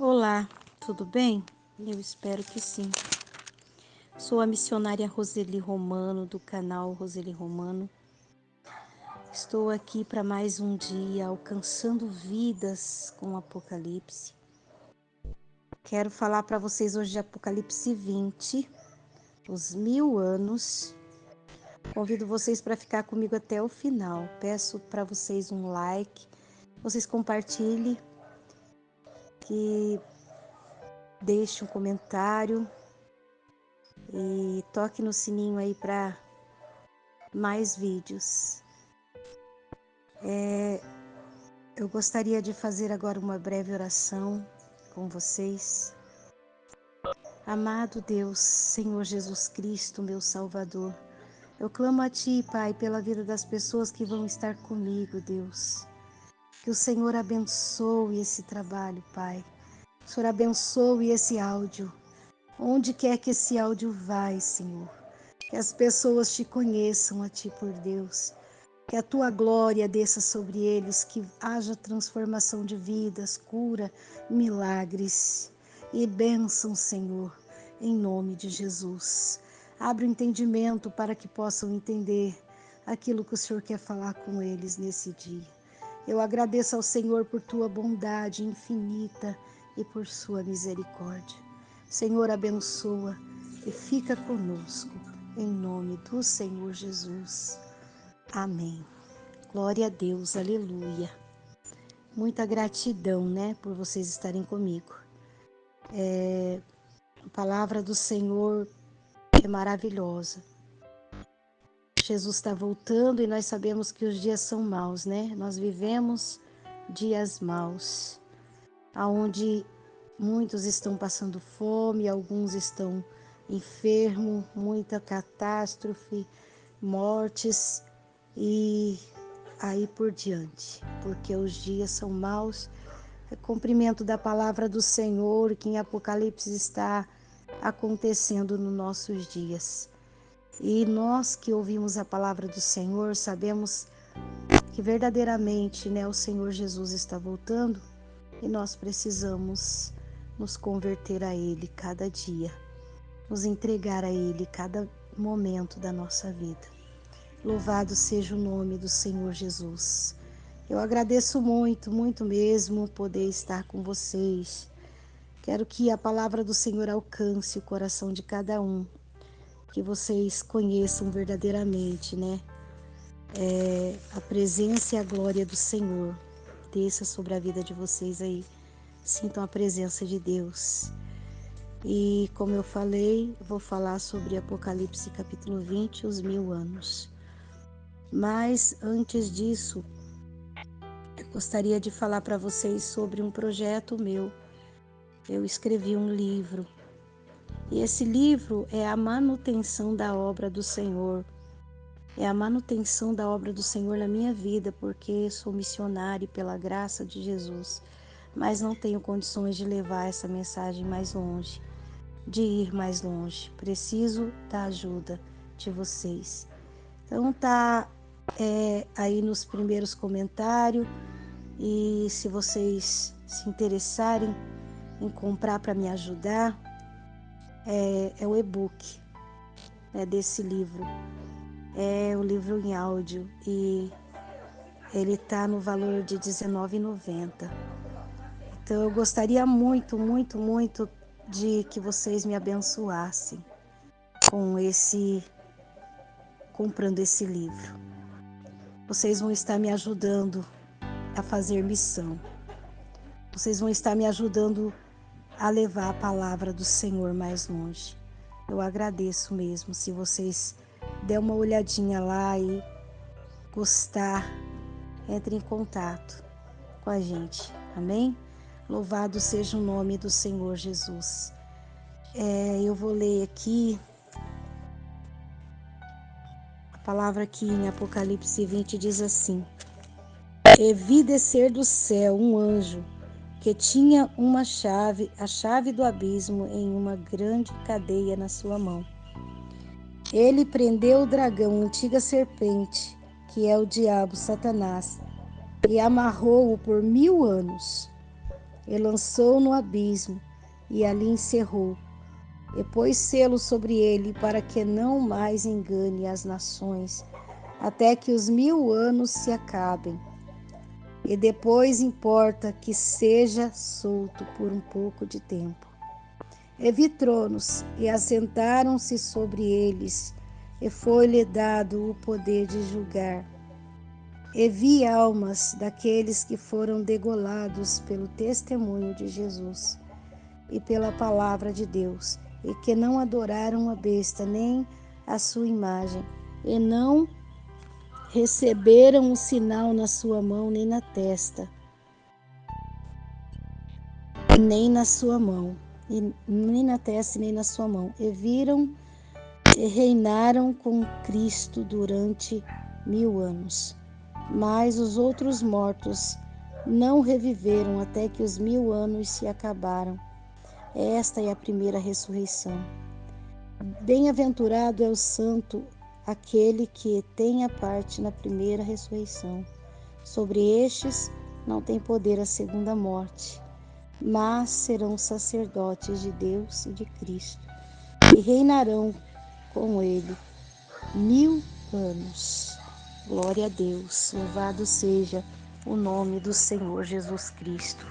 Olá, tudo bem? Eu espero que sim. Sou a missionária Roseli Romano, do canal Roseli Romano. Estou aqui para mais um dia alcançando vidas com o Apocalipse. Quero falar para vocês hoje de Apocalipse 20, os 1000 anos. Convido vocês para ficar comigo até o final. Peço para vocês um like, vocês compartilhem, que deixe um comentário e toque no sininho aí para mais vídeos. Eu gostaria de fazer agora uma breve oração com vocês. Amado Deus, Senhor Jesus Cristo, meu Salvador, eu clamo a Ti, Pai, pela vida das pessoas que vão estar comigo, Deus. Que o Senhor abençoe esse trabalho, Pai. Que o Senhor abençoe esse áudio. Onde quer que esse áudio vai, Senhor. Que as pessoas Te conheçam a Ti por Deus. Que a Tua glória desça sobre eles, que haja transformação de vidas, cura, milagres e bênção, Senhor, em nome de Jesus. Abre o entendimento para que possam entender aquilo que o Senhor quer falar com eles nesse dia. Eu agradeço ao Senhor por Tua bondade infinita e por Sua misericórdia. Senhor, abençoa e fica conosco, em nome do Senhor Jesus. Amém. Glória a Deus, aleluia. Muita gratidão, né, por vocês estarem comigo. A palavra do Senhor é maravilhosa. Jesus está voltando e nós sabemos que os dias são maus, né? Nós vivemos dias maus, aonde muitos estão passando fome, alguns estão enfermos, muita catástrofe, mortes e aí por diante, porque os dias são maus. É cumprimento da palavra do Senhor que em Apocalipse está acontecendo nos nossos dias. E nós que ouvimos a palavra do Senhor sabemos que verdadeiramente, né, o Senhor Jesus está voltando e nós precisamos nos converter a Ele cada dia, nos entregar a Ele cada momento da nossa vida. Louvado seja o nome do Senhor Jesus. Eu agradeço muito, muito mesmo poder estar com vocês. Quero que a palavra do Senhor alcance o coração de cada um, que vocês conheçam verdadeiramente, né? A presença e a glória do Senhor desça sobre a vida de vocês aí. Sintam a presença de Deus. E como eu falei, vou falar sobre Apocalipse capítulo 20, os 1000 anos. Mas antes disso, eu gostaria de falar para vocês sobre um projeto meu. Eu escrevi um livro. E esse livro é a manutenção da obra do Senhor. É a manutenção da obra do Senhor na minha vida, porque sou missionária pela graça de Jesus, mas não tenho condições de levar essa mensagem mais longe, de ir mais longe. Preciso da ajuda de vocês. Então tá aí nos primeiros comentários, e se vocês se interessarem em comprar para me ajudar, é o e-book desse livro. É o livro em áudio e ele está no valor de R$19,90. Então eu gostaria muito, muito, muito de que vocês me abençoassem comprando esse livro. Vocês vão estar me ajudando a fazer missão. Vocês vão estar me ajudando a levar a palavra do Senhor mais longe. Eu agradeço mesmo se vocês der uma olhadinha lá e gostar, entre em contato com a gente, amém? Louvado seja o nome do Senhor Jesus. Eu vou ler aqui a palavra que em Apocalipse 20 diz assim: E vi descer do céu um anjo que tinha uma chave, a chave do abismo, em uma grande cadeia na sua mão. Ele prendeu o dragão, a antiga serpente, que é o diabo, Satanás, e amarrou-o por 1000 anos. e lançou no abismo, e ali encerrou, e pôs selo sobre ele, para que não mais engane as nações, até que os 1000 anos se acabem. E depois importa que seja solto por um pouco de tempo. E vi tronos, e assentaram-se sobre eles, e foi-lhe dado o poder de julgar. E vi almas daqueles que foram degolados pelo testemunho de Jesus e pela palavra de Deus, e que não adoraram a besta nem a sua imagem, e não receberam o sinal na sua mão nem na testa, nem na sua mão, e nem na testa nem na sua mão, e viram e reinaram com Cristo durante 1000 anos. Mas os outros mortos não reviveram até que os 1000 anos se acabaram. Esta é a primeira ressurreição. Bem-aventurado é o santo, aquele que tem a parte na primeira ressurreição. Sobre estes não tem poder a segunda morte, mas serão sacerdotes de Deus e de Cristo, e reinarão com ele 1000 anos. Glória a Deus, louvado seja o nome do Senhor Jesus Cristo.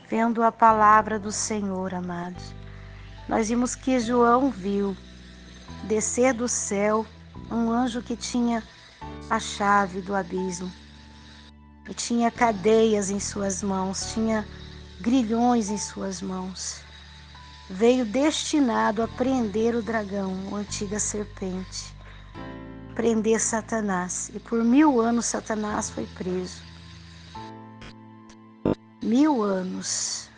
Vendo a palavra do Senhor, amados, nós vimos que João viu descer do céu um anjo que tinha a chave do abismo, e tinha cadeias em suas mãos, tinha grilhões em suas mãos. Veio destinado a prender o dragão, a antiga serpente, prender Satanás. E por 1000 anos Satanás foi preso. 1000 anos.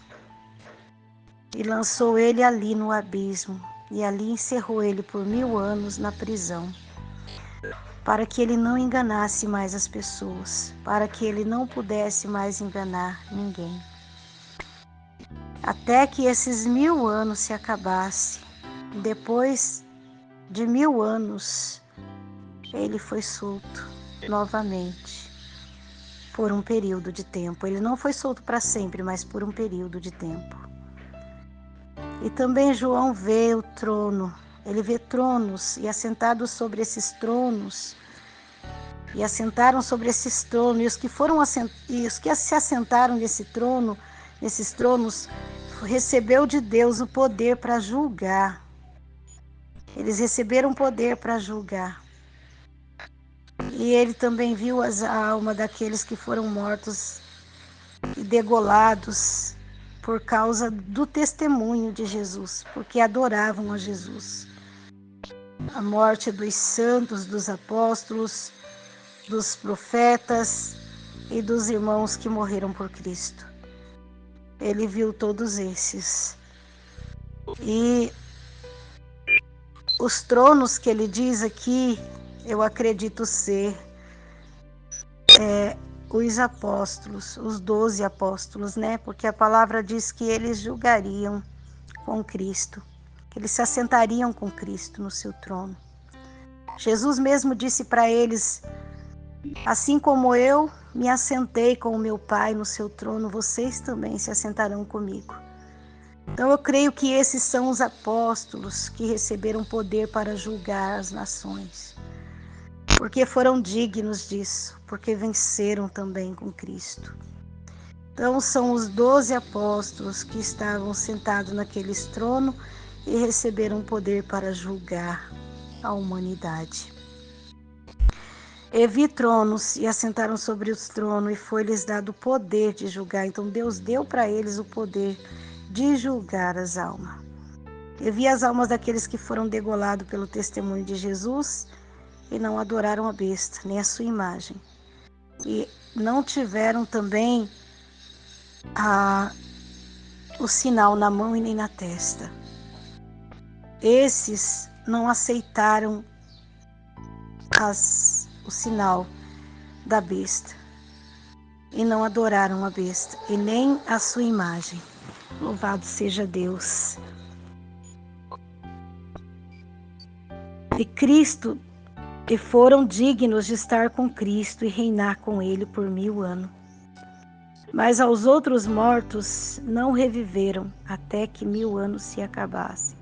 E lançou ele ali no abismo. E ali encerrou ele por 1000 anos na prisão. Para que ele não enganasse mais as pessoas. Para que ele não pudesse mais enganar ninguém. Até que esses 1000 anos se acabassem. Depois de 1000 anos, ele foi solto novamente por um período de tempo. Ele não foi solto para sempre, mas por um período de tempo. E também João vê o trono. Ele vê tronos, e assentados sobre esses tronos, e assentaram sobre esses tronos, e os que se assentaram nesses tronos, recebeu de Deus o poder para julgar. Eles receberam poder para julgar. E ele também viu a alma daqueles que foram mortos e degolados por causa do testemunho de Jesus, porque adoravam a Jesus. A morte dos santos, dos apóstolos, dos profetas e dos irmãos que morreram por Cristo. Ele viu todos esses. E os tronos que ele diz aqui, eu acredito ser os apóstolos, os 12 apóstolos, né? Porque a palavra diz que eles julgariam com Cristo, que eles se assentariam com Cristo no seu trono. Jesus mesmo disse para eles: assim como eu me assentei com o meu Pai no seu trono, vocês também se assentarão comigo. Então eu creio que esses são os apóstolos que receberam poder para julgar as nações, porque foram dignos disso, porque venceram também com Cristo. Então são os 12 apóstolos que estavam sentados naqueles tronos e receberam poder para julgar a humanidade. E vi tronos, e assentaram sobre os tronos, e foi-lhes dado o poder de julgar. Então Deus deu para eles o poder de julgar as almas. E vi as almas daqueles que foram degolados pelo testemunho de Jesus, e não adoraram a besta, nem a sua imagem. E não tiveram também o sinal na mão e nem na testa. Esses não aceitaram o sinal da besta e não adoraram a besta e nem a sua imagem. Louvado seja Deus. E foram dignos de estar com Cristo e reinar com Ele por 1000 anos. Mas aos outros mortos não reviveram até que 1000 anos se acabassem.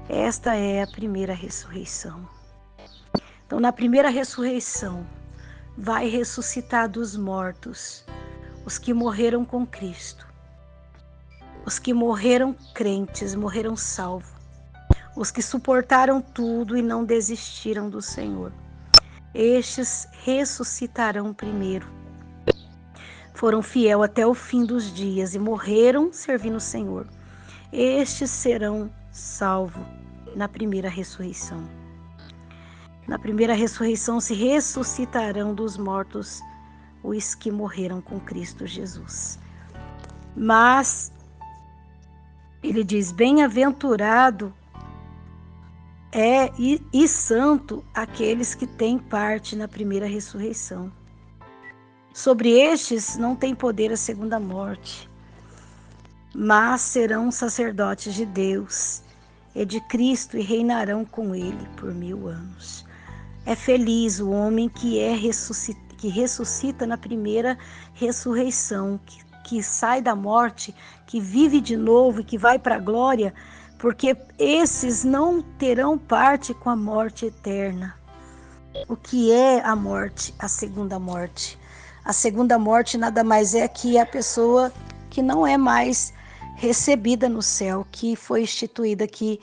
Esta é a primeira ressurreição. Então, na primeira ressurreição, vai ressuscitar dos mortos os que morreram com Cristo, os que morreram crentes, morreram salvos, os que suportaram tudo e não desistiram do Senhor. Estes ressuscitarão primeiro. Foram fiel até o fim dos dias e morreram servindo o Senhor. Estes serão salvos na primeira ressurreição. Na primeira ressurreição se ressuscitarão dos mortos os que morreram com Cristo Jesus. Mas ele diz: bem-aventurado e santo aqueles que têm parte na primeira ressurreição. Sobre estes não tem poder a segunda morte, mas serão sacerdotes de Deus e de Cristo e reinarão com ele por 1000 anos. É feliz o homem que ressuscita na primeira ressurreição, que sai da morte, que vive de novo e que vai para a glória, porque esses não terão parte com a morte eterna. O que é a morte? A segunda morte. A segunda morte nada mais é que a pessoa que não é mais recebida no céu, que foi instituída, que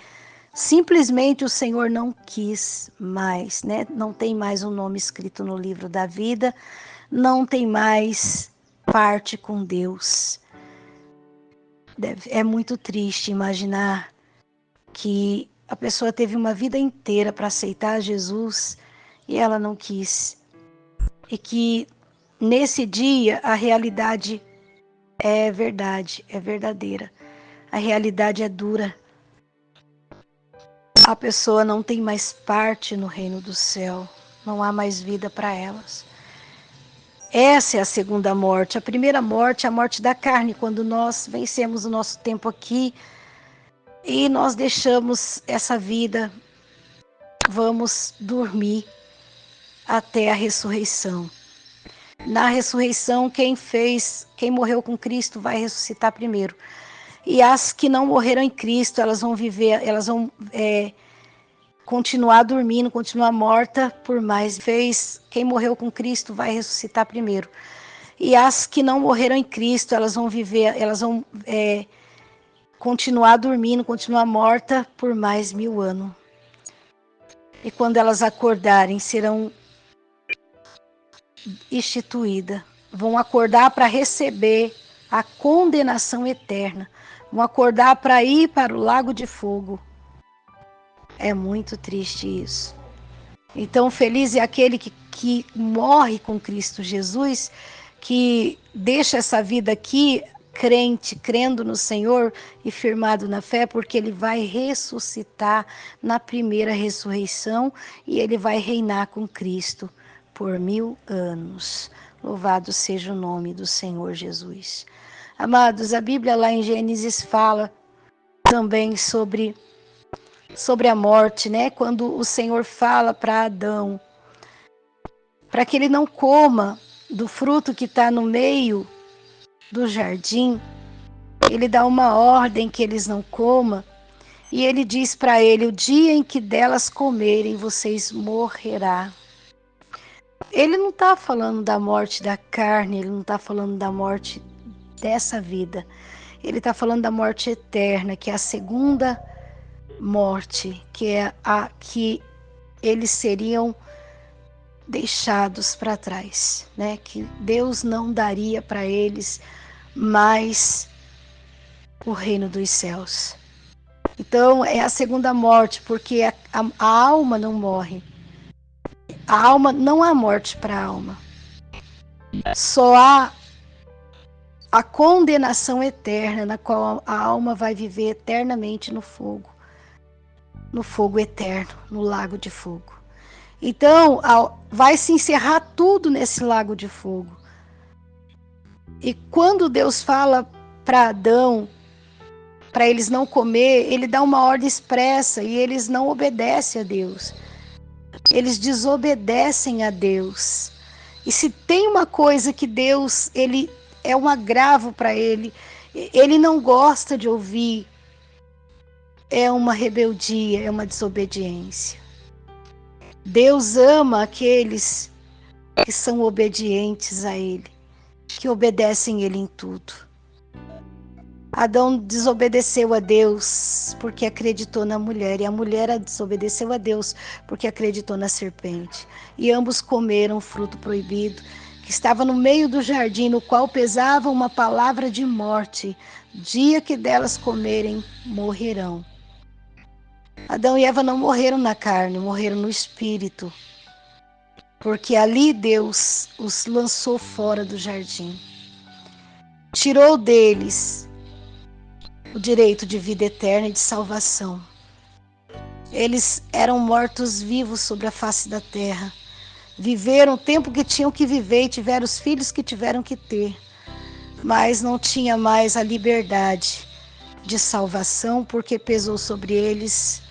simplesmente o Senhor não quis mais, né? Não tem mais um nome escrito no livro da vida, não tem mais parte com Deus. É muito triste imaginar que a pessoa teve uma vida inteira para aceitar Jesus e ela não quis. E que nesse dia a realidade é verdade, é verdadeira. A realidade é dura. A pessoa não tem mais parte no reino do céu. Não há mais vida para elas. Essa é a segunda morte. A primeira morte é a morte da carne, quando nós vencemos o nosso tempo aqui e nós deixamos essa vida, vamos dormir até a ressurreição. Na ressurreição, quem morreu com Cristo vai ressuscitar primeiro. E as que não morreram em Cristo, elas vão viver, elas vão continuar dormindo, continuar morta por mais. Quem morreu com Cristo vai ressuscitar primeiro. E as que não morreram em Cristo, elas vão viver, elas vão continuar dormindo, continuar morta por mais 1000 anos. E quando elas acordarem, serão instituídas. Vão acordar para receber a condenação eterna. Vão acordar para ir para o lago de fogo. É muito triste isso. Então, feliz é aquele que morre com Cristo Jesus, que deixa essa vida aqui crente, crendo no Senhor e firmado na fé, porque ele vai ressuscitar na primeira ressurreição e ele vai reinar com Cristo por 1000 anos. Louvado seja o nome do Senhor Jesus. Amados, a Bíblia lá em Gênesis fala também sobre a morte, né? Quando o Senhor fala para Adão, para que ele não coma do fruto que está no meio do jardim, ele dá uma ordem que eles não comam, e ele diz para ele: o dia em que delas comerem, vocês morrerá. Ele não está falando da morte da carne, ele não está falando da morte dessa vida. Ele está falando da morte eterna, que é a segunda morte, que é a que eles seriam deixados para trás, né? Que Deus não daria para eles mais o reino dos céus. Então é a segunda morte, porque a alma não morre. A alma, não há morte para a alma. Só há a condenação eterna, na qual a alma vai viver eternamente no fogo eterno, no lago de fogo. Então, vai se encerrar tudo nesse lago de fogo. E quando Deus fala para Adão, para eles não comer, ele dá uma ordem expressa e eles não obedecem a Deus. Eles desobedecem a Deus. E se tem uma coisa que Deus, ele é um agravo para ele. Ele não gosta de ouvir. É uma rebeldia, é uma desobediência. Deus ama aqueles que são obedientes a Ele, que obedecem Ele em tudo. Adão desobedeceu a Deus porque acreditou na mulher, e a mulher desobedeceu a Deus porque acreditou na serpente. E ambos comeram o fruto proibido, que estava no meio do jardim, no qual pesava uma palavra de morte. Dia que delas comerem, morrerão. Adão e Eva não morreram na carne, morreram no espírito, porque ali Deus os lançou fora do jardim. Tirou deles o direito de vida eterna e de salvação. Eles eram mortos-vivos sobre a face da terra. Viveram o tempo que tinham que viver e tiveram os filhos que tiveram que ter. Mas não tinha mais a liberdade de salvação, porque pesou sobre eles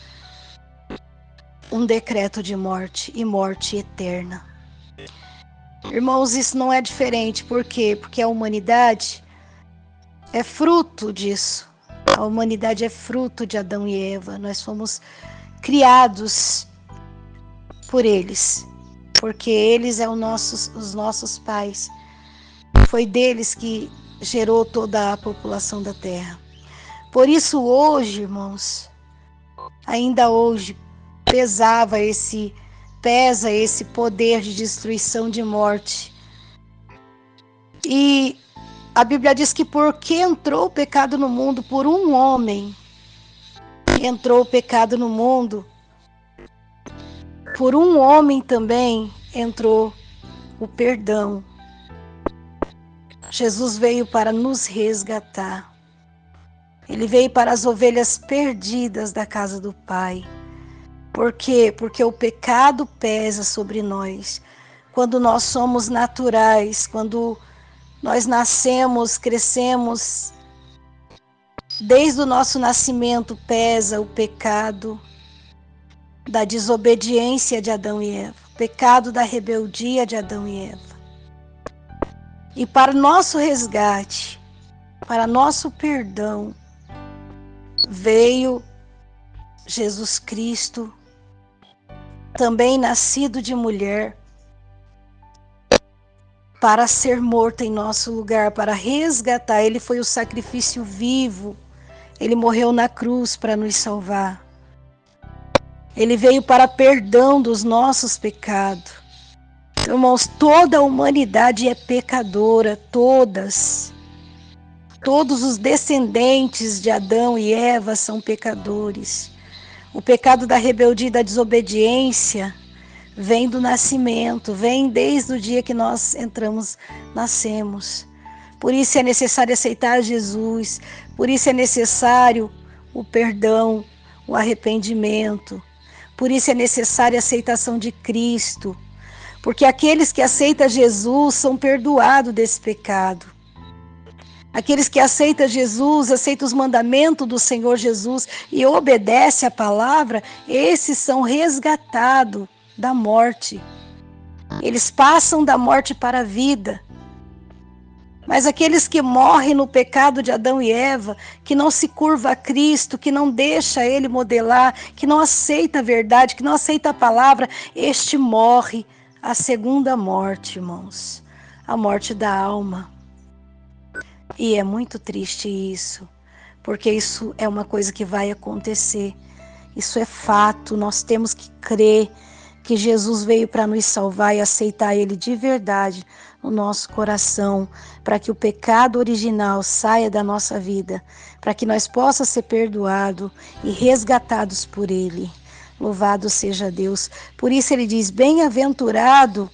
um decreto de morte e morte eterna. Irmãos, isso não é diferente. Por quê? Porque a humanidade é fruto disso. A humanidade é fruto de Adão e Eva. Nós fomos criados por eles, porque eles são os nossos pais. Foi deles que gerou toda a população da terra. Por isso hoje, irmãos, ainda hoje pesa esse poder de destruição, de morte. E a Bíblia diz que porque entrou o pecado no mundo por um homem, entrou o pecado no mundo, por um homem também entrou o perdão. Jesus veio para nos resgatar. Ele veio para as ovelhas perdidas da casa do Pai. Por quê? Porque o pecado pesa sobre nós. Quando nós somos naturais, quando nós nascemos, crescemos, desde o nosso nascimento pesa o pecado da desobediência de Adão e Eva, o pecado da rebeldia de Adão e Eva. E para nosso resgate, para nosso perdão, veio Jesus Cristo, também nascido de mulher, para ser morto em nosso lugar, para resgatar. Ele foi o sacrifício vivo. Ele morreu na cruz para nos salvar. Ele veio para perdão dos nossos pecados. Então, irmãos, toda a humanidade é pecadora, todos os descendentes de Adão e Eva são pecadores. O pecado da rebeldia e da desobediência vem do nascimento, vem desde o dia que nós nascemos. Por isso é necessário aceitar Jesus, por isso é necessário o perdão, o arrependimento. Por isso é necessária a aceitação de Cristo, porque aqueles que aceitam Jesus são perdoados desse pecado. Aqueles que aceitam Jesus, aceitam os mandamentos do Senhor Jesus e obedecem a palavra, esses são resgatados da morte. Eles passam da morte para a vida. Mas aqueles que morrem no pecado de Adão e Eva, que não se curva a Cristo, que não deixa Ele modelar, que não aceita a verdade, que não aceita a palavra, este morre a segunda morte, irmãos. A morte da alma. E é muito triste isso, porque isso é uma coisa que vai acontecer. Isso é fato, nós temos que crer que Jesus veio para nos salvar e aceitar Ele de verdade no nosso coração, para que o pecado original saia da nossa vida, para que nós possamos ser perdoados e resgatados por Ele. Louvado seja Deus. Por isso Ele diz, bem-aventurado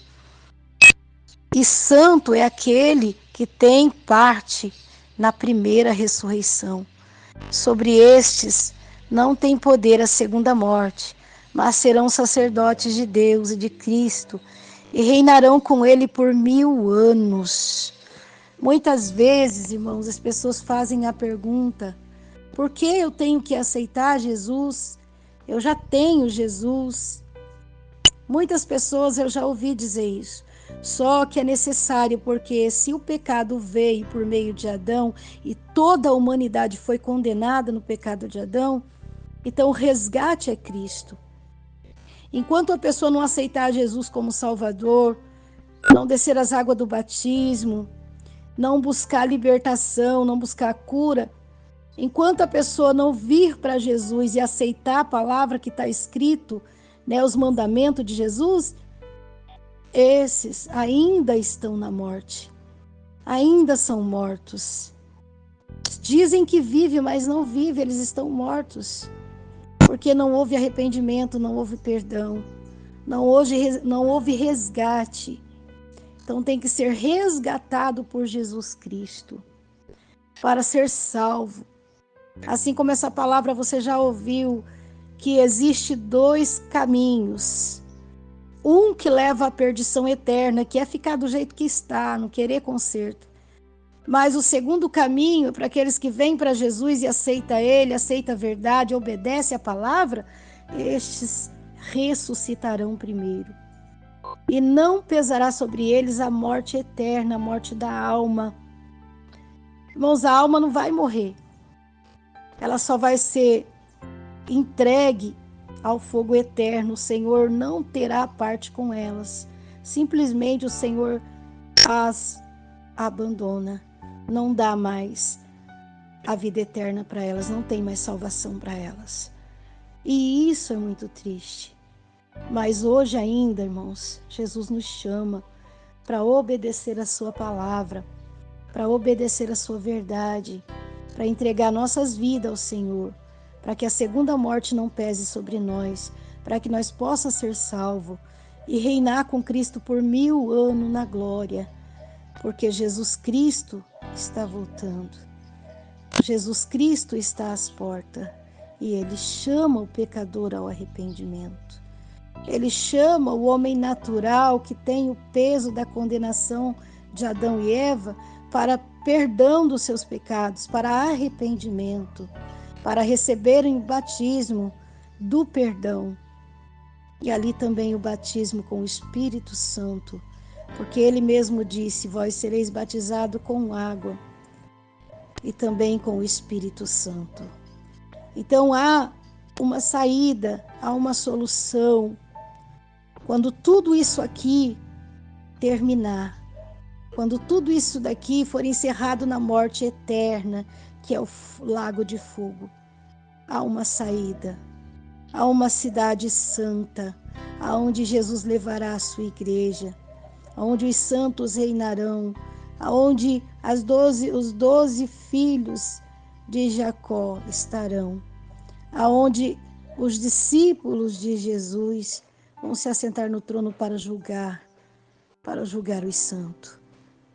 e santo é aquele que tem parte na primeira ressurreição. Sobre estes não tem poder a segunda morte, mas serão sacerdotes de Deus e de Cristo e reinarão com Ele por 1000 anos. Muitas vezes, irmãos, as pessoas fazem a pergunta, por que eu tenho que aceitar Jesus? Eu já tenho Jesus. Muitas pessoas eu já ouvi dizer isso. Só que é necessário, porque se o pecado veio por meio de Adão e toda a humanidade foi condenada no pecado de Adão, então o resgate é Cristo. Enquanto a pessoa não aceitar Jesus como Salvador, não descer as águas do batismo, não buscar libertação, não buscar cura, enquanto a pessoa não vir para Jesus e aceitar a palavra que está escrito, né, os mandamentos de Jesus, esses ainda estão na morte, ainda são mortos. Dizem que vive, mas não vive, eles estão mortos, porque não houve arrependimento, não houve perdão, não houve resgate. Então tem que ser resgatado por Jesus Cristo para ser salvo. Assim como essa palavra você já ouviu, que existe dois caminhos. Um que leva à perdição eterna, que é ficar do jeito que está, não querer conserto. Mas o segundo caminho, para aqueles que vêm para Jesus e aceita Ele, aceita a verdade, obedece a palavra, estes ressuscitarão primeiro. E não pesará sobre eles a morte eterna, a morte da alma. Irmãos, a alma não vai morrer. Ela só vai ser entregue ao fogo eterno. O Senhor não terá parte com elas. Simplesmente o Senhor as abandona. Não dá mais a vida eterna para elas. Não tem mais salvação para elas. E isso é muito triste. Mas hoje ainda, irmãos, Jesus nos chama para obedecer a sua palavra, para obedecer a sua verdade, para entregar nossas vidas ao Senhor, para que a segunda morte não pese sobre nós, para que nós possamos ser salvos e reinar com Cristo por 1000 anos na glória, porque Jesus Cristo está voltando. Jesus Cristo está às portas e Ele chama o pecador ao arrependimento. Ele chama o homem natural que tem o peso da condenação de Adão e Eva para perdão dos seus pecados, para arrependimento, para receberem o batismo do perdão. E ali também o batismo com o Espírito Santo, porque Ele mesmo disse: vós sereis batizados com água e também com o Espírito Santo. Então há uma saída, há uma solução. Quando tudo isso aqui terminar, quando tudo isso daqui for encerrado na morte eterna, que é o lago de fogo, há uma saída, há uma cidade santa, aonde Jesus levará a sua igreja, aonde os santos reinarão, aonde os 12 filhos de Jacó estarão, aonde os discípulos de Jesus vão se assentar no trono para julgar os santos,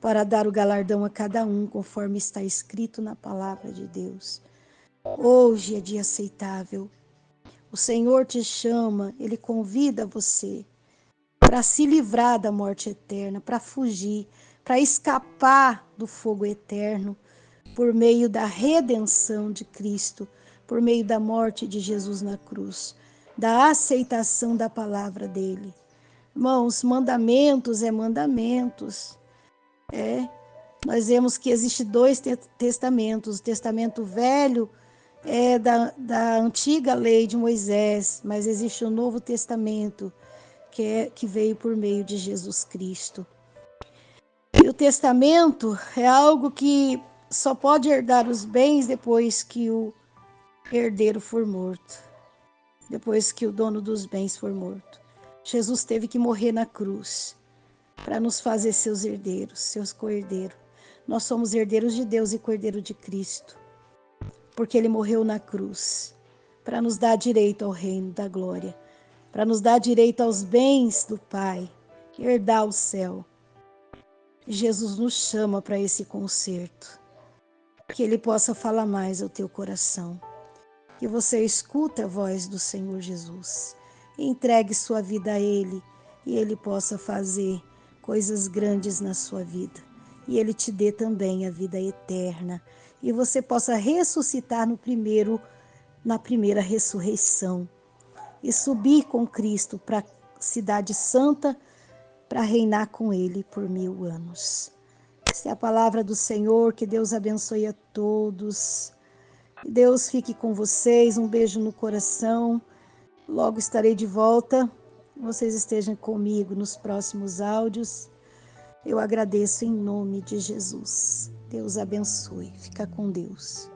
para dar o galardão a cada um, conforme está escrito na palavra de Deus. Hoje é dia aceitável. O Senhor te chama, Ele convida você para se livrar da morte eterna, para fugir, para escapar do fogo eterno, por meio da redenção de Cristo, por meio da morte de Jesus na cruz, da aceitação da palavra dele. Irmãos, mandamentos é mandamentos. Nós vemos que existe 2 testamentos. O testamento velho é da antiga lei de Moisés, mas existe o Novo Testamento, que veio por meio de Jesus Cristo. E o testamento é algo que só pode herdar os bens depois que o herdeiro for morto, depois que o dono dos bens for morto. Jesus teve que morrer na cruz para nos fazer seus herdeiros, seus co-herdeiros. Nós somos herdeiros de Deus e co-herdeiro de Cristo, porque Ele morreu na cruz para nos dar direito ao reino da glória, para nos dar direito aos bens do Pai, herdar o céu. Jesus nos chama para esse concerto, que Ele possa falar mais ao teu coração, que você escute a voz do Senhor Jesus, entregue sua vida a Ele e Ele possa fazer coisas grandes na sua vida. E Ele te dê também a vida eterna. E você possa ressuscitar na primeira ressurreição. E subir com Cristo para a cidade santa, para reinar com Ele por 1000 anos. Essa é a palavra do Senhor. Que Deus abençoe a todos. Que Deus fique com vocês. Um beijo no coração. Logo estarei de volta. Vocês estejam comigo nos próximos áudios. Eu agradeço em nome de Jesus. Deus abençoe. Fica com Deus.